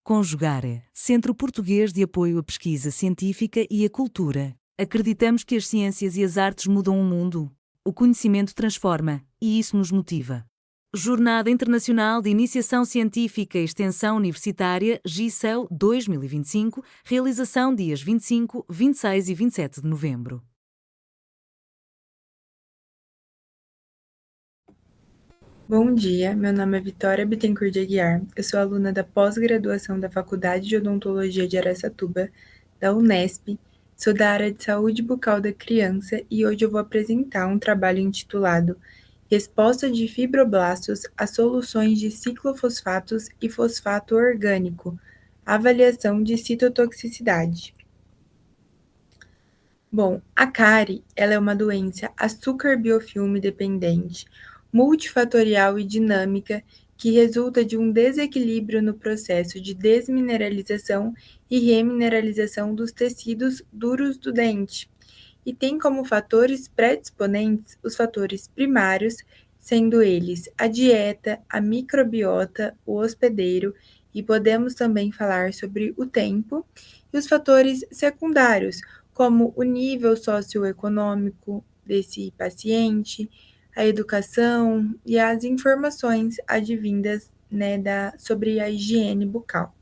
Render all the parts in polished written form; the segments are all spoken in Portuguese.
Conjugare, Centro Português de Apoio à Pesquisa Científica e à Cultura. Acreditamos que as ciências e as artes mudam o mundo. O conhecimento transforma, e isso nos motiva. Jornada Internacional de Iniciação Científica e Extensão Universitária GICEL 2025, realização dias 25, 26 e 27 de novembro. Bom dia, meu nome é Vitória Bittencourt de Aguiar, eu sou aluna da pós-graduação da Faculdade de Odontologia de Araçatuba, da Unesp, sou da área de saúde bucal da criança e hoje eu vou apresentar um trabalho intitulado Resposta de fibroblastos a soluções de ciclofosfatos e fosfato orgânico, avaliação de citotoxicidade. Bom, a cárie, ela é uma doença açúcar biofilme dependente, multifatorial e dinâmica que resulta de um desequilíbrio no processo de desmineralização e remineralização dos tecidos duros do dente, e tem como fatores predisponentes os fatores primários, sendo eles a dieta, a microbiota, o hospedeiro, e podemos também falar sobre o tempo, e os fatores secundários, como o nível socioeconômico desse paciente, a educação e as informações advindas, sobre a higiene bucal.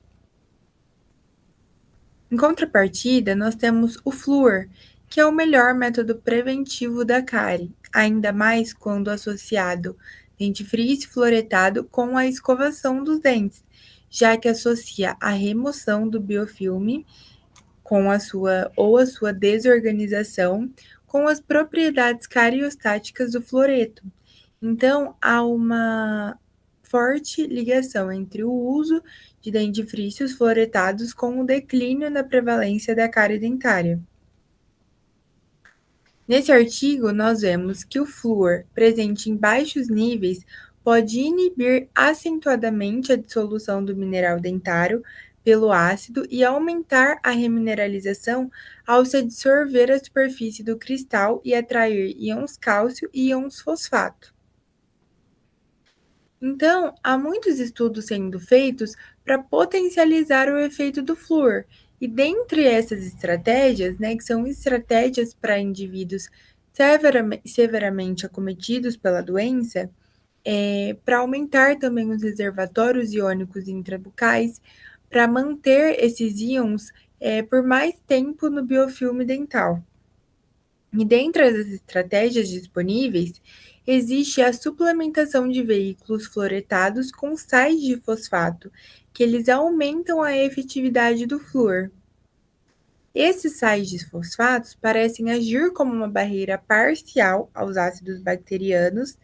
Em contrapartida, nós temos o flúor, que é o melhor método preventivo da cárie, ainda mais quando associado dentifrício fluoretado com a escovação dos dentes, já que associa a remoção do biofilme com a sua desorganização com as propriedades cariostáticas do fluoreto. Então, há uma forte ligação entre o uso de dentifrícios fluoretados com o declínio na prevalência da cárie dentária. Nesse artigo, nós vemos que o flúor, presente em baixos níveis, pode inibir acentuadamente a dissolução do mineral dentário pelo ácido e aumentar a remineralização ao se absorver a superfície do cristal e atrair íons cálcio e íons fosfato. Então, há muitos estudos sendo feitos para potencializar o efeito do flúor. E dentre essas estratégias, que são estratégias para indivíduos severamente acometidos pela doença, para aumentar também os reservatórios iônicos intrabucais, para manter esses íons por mais tempo no biofilme dental. E dentre as estratégias disponíveis, existe a suplementação de veículos fluoretados com sais de fosfato, que eles aumentam a efetividade do flúor. Esses sais de fosfatos parecem agir como uma barreira parcial aos ácidos bacterianos.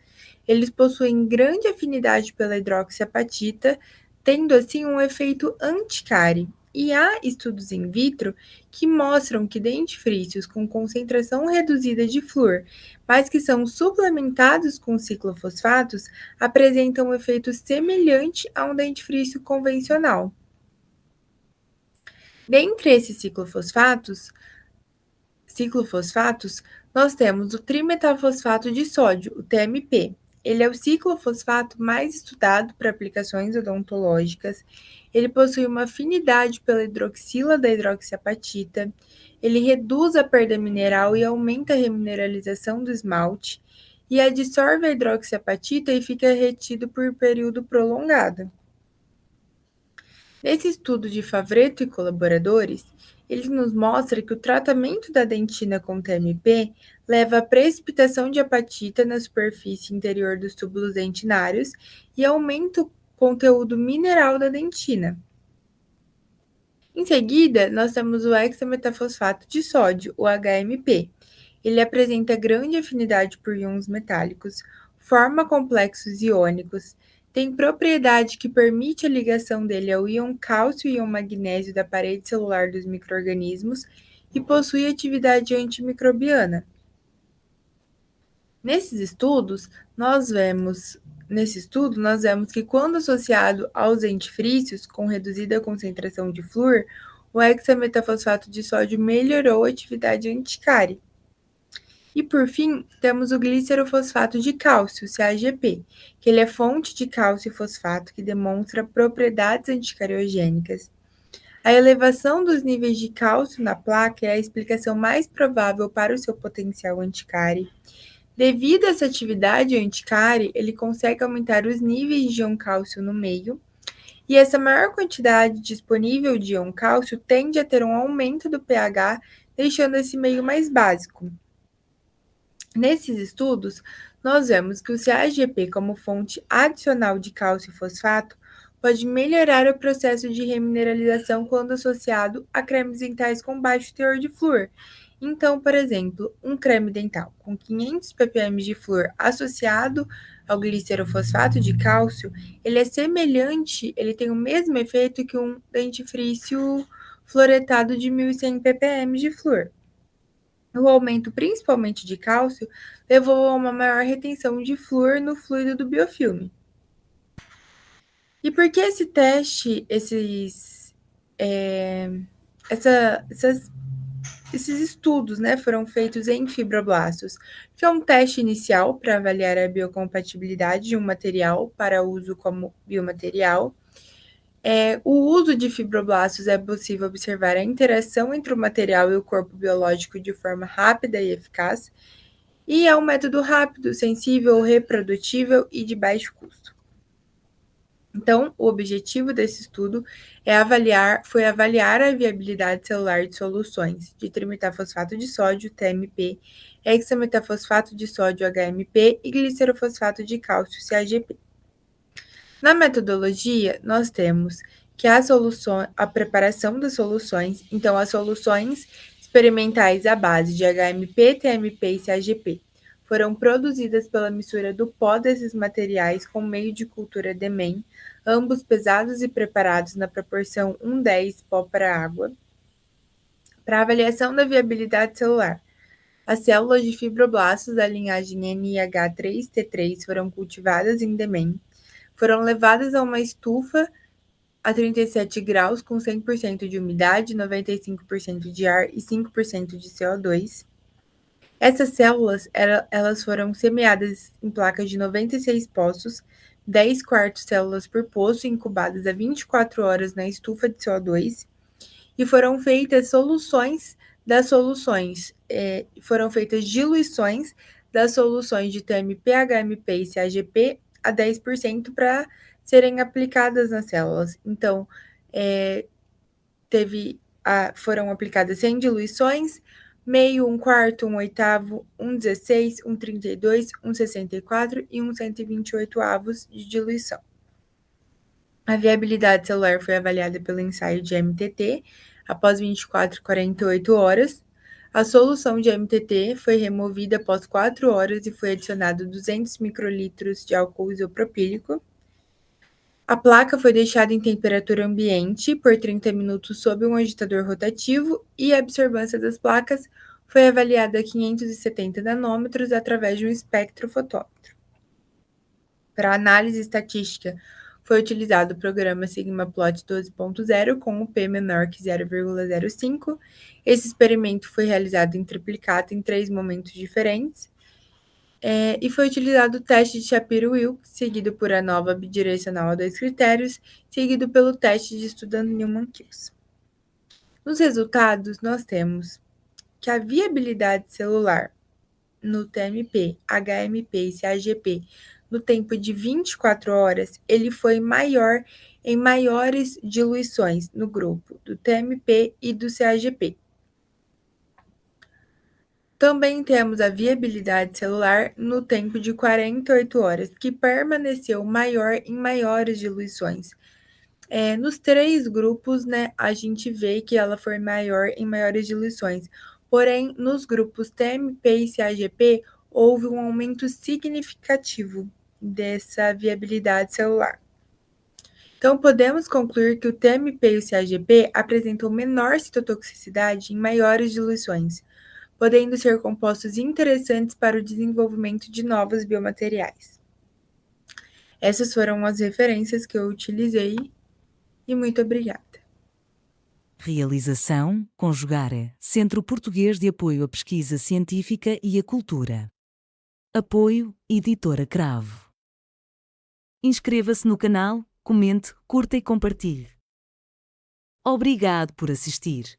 Eles possuem grande afinidade pela hidroxiapatita, tendo assim um efeito anticárie. E há estudos in vitro que mostram que dentifrícios com concentração reduzida de flúor, mas que são suplementados com ciclofosfatos, apresentam um efeito semelhante a um dentifrício convencional. Dentre esses ciclofosfatos, nós temos o trimetalfosfato de sódio, o TMP. Ele é o ciclofosfato mais estudado para aplicações odontológicas. Ele possui uma afinidade pela hidroxila da hidroxiapatita. Ele reduz a perda mineral e aumenta a remineralização do esmalte. E adsorve a hidroxiapatita e fica retido por período prolongado. Nesse estudo de Favretto e colaboradores, ele nos mostra que o tratamento da dentina com TMP leva à precipitação de apatita na superfície interior dos túbulos dentinários e aumenta o conteúdo mineral da dentina. Em seguida, nós temos o hexametafosfato de sódio, o HMP. Ele apresenta grande afinidade por íons metálicos, forma complexos iônicos, tem propriedade que permite a ligação dele ao íon cálcio e íon magnésio da parede celular dos micro-organismos e possui atividade antimicrobiana. Nesse estudo, nós vemos que quando associado aos dentifrícios com reduzida concentração de flúor, o hexametafosfato de sódio melhorou a atividade anticárie. E por fim, temos o glicerofosfato de cálcio, CAGP, que ele é fonte de cálcio e fosfato que demonstra propriedades anticariogênicas. A elevação dos níveis de cálcio na placa é a explicação mais provável para o seu potencial anticárie. Devido a essa atividade anticárie, ele consegue aumentar os níveis de íon cálcio no meio, e essa maior quantidade disponível de íon cálcio tende a ter um aumento do pH, deixando esse meio mais básico. Nesses estudos, nós vemos que o CAGP como fonte adicional de cálcio e fosfato pode melhorar o processo de remineralização quando associado a cremes dentais com baixo teor de flúor. Então, por exemplo, um creme dental com 500 ppm de flúor associado ao glicerofosfato de cálcio, ele é semelhante, ele tem o mesmo efeito que um dentifrício fluoretado de 1.100 ppm de flúor. O aumento principalmente de cálcio levou a uma maior retenção de flúor no fluido do biofilme. E por que esse teste, esses estudos, né, foram feitos em fibroblastos? Que é um teste inicial para avaliar a biocompatibilidade de um material para uso como biomaterial. O uso de fibroblastos é possível observar a interação entre o material e o corpo biológico de forma rápida e eficaz, e é um método rápido, sensível, reprodutível e de baixo custo. Então, o objetivo desse estudo foi avaliar a viabilidade celular de soluções de trimetafosfato de sódio, TMP, hexametafosfato de sódio, HMP, e glicerofosfato de cálcio, CAGP. Na metodologia, nós temos que a preparação das soluções, então as soluções experimentais à base de HMP, TMP e CAGP foram produzidas pela mistura do pó desses materiais com meio de cultura DEMEM, ambos pesados e preparados na proporção 1:10 pó para água, para avaliação da viabilidade celular. As células de fibroblastos da linhagem NIH3-T3 foram cultivadas em DEMEM, foram levadas a uma estufa a 37 graus com 100% de umidade, 95% de ar e 5% de CO2. Essas células elas foram semeadas em placas de 96 poços, 10 quartos células por poço, incubadas a 24 horas na estufa de CO2, e foram feitas foram feitas diluições das soluções de TMP, HMP e CAGP a 10% para serem aplicadas nas células. Então, foram aplicadas 100 diluições, meio, 1/4, 1/8, 1/16, 1/32, 1/64 e 1/128 avos de diluição. A viabilidade celular foi avaliada pelo ensaio de MTT após 24 e 48 horas. A solução de MTT foi removida após 4 horas e foi adicionado 200 microlitros de álcool isopropílico. A placa foi deixada em temperatura ambiente por 30 minutos sob um agitador rotativo e a absorvância das placas foi avaliada a 570 nanômetros através de um espectrofotômetro. Para análise estatística, foi utilizado o programa SigmaPlot 12.0 com o P menor que 0,05. Esse experimento foi realizado em triplicata em 3 momentos diferentes. E foi utilizado o teste de Shapiro-Wilk, seguido por ANOVA bidirecional a 2 critérios, seguido pelo teste de Student-Newman-Kills. Nos resultados, nós temos que a viabilidade celular no TMP, HMP e CAGP no tempo de 24 horas, ele foi maior em maiores diluições no grupo do TMP e do CAGP. Também temos a viabilidade celular no tempo de 48 horas, que permaneceu maior em maiores diluições. Nos 3 grupos, né, a gente vê que ela foi maior em maiores diluições. Porém, nos grupos TMP e CAGP, houve um aumento significativo dessa viabilidade celular. Então, podemos concluir que o TMP e o CAGP apresentam menor citotoxicidade em maiores diluições, podendo ser compostos interessantes para o desenvolvimento de novos biomateriais. Essas foram as referências que eu utilizei e muito obrigada. Realização, Conjugare, Centro Português de Apoio à Pesquisa Científica e à Cultura. Apoio, Editora Cravo. Inscreva-se no canal, comente, curta e compartilhe. Obrigado por assistir.